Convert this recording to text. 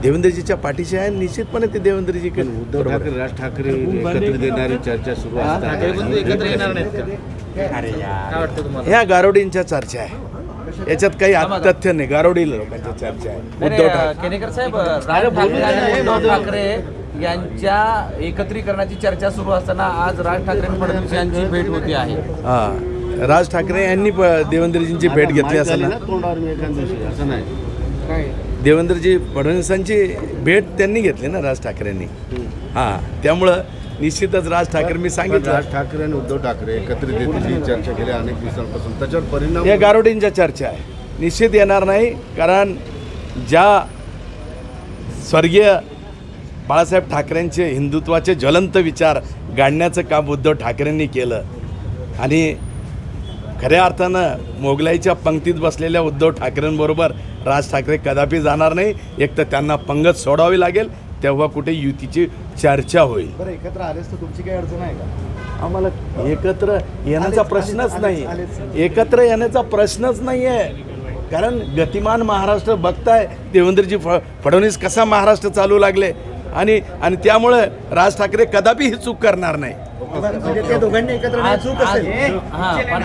देवेंद्रजीच्या पाठीशी आहे. निश्चितपणे ते देवेंद्रजी उद्धव ठाकरे राज ठाकरे एकत्रित येणारी चर्चा सुरू असतात. एकत्र येणार नाहीत का? काय वाटतं तुम्हाला? ह्या गारोडींच्या चर्चा आहे. याच्यात काही तथ्य नाही. गारोडी लोकांची चर्चा आहे. उद्धव ठाकरे केनेकर साहेब, राज ठाकरे आणि उद्धव ठाकरे यांच्या एकत्रीकरणाची चर्चा सुरू असताना आज राज ठाकरे आणि फडणवीस यांची भेट होती आहे. हां, राज ठाकरे यांनी देवेंद्रजींची भेट घेतली असेल ना. तोंडावर मी एखाद दिवशी असं नाही. देवेंद्रजी फडणवीसांची भेट त्यांनी घेतली ना राज ठाकरेंनी. हां, त्यामुळं निश्चितच राज ठाकरे मी सांगितलं राज ठाकरे आणि उद्धव ठाकरे एकत्रित येतील ही चर्चा गेल्या अनेक दिवसांपासून. त्याच्यावर परिणाम या गारोडींच्या चर्चा आहे. निश्चित येणार नाही. कारण ज्या स्वर्गीय बाळासाहेब ठाकरेंचे हिंदुत्वाचे ज्वलंत विचार गाडण्याचं काम उद्धव ठाकरेंनी केलं आणि खऱ्या अर्थानं मोगलाईच्या पंक्तीत बसलेल्या उद्धव ठाकरेंबरोबर राज ठाकरे कदापि जाणार नाही. एक तर त्यांना पंगत सोडावी लागेल, तेव्हा कुठे युतीची चर्चा होईल. बरं, एकत्र आलेच तर तुमची काही अडचण आहे का? आम्हाला एकत्र येण्याचा प्रश्नच नाही. एकत्र येण्याचा प्रश्नच नाही आहे. कारण गतिमान महाराष्ट्र बघताय देवेंद्रजी फडणवीस कसा महाराष्ट्र चालू लागले आणि त्यामुळे राज ठाकरे कदापि ही चूक करणार नाही. म्हणजे त्या दोघांनी एकत्र चूक असेल. हां, पण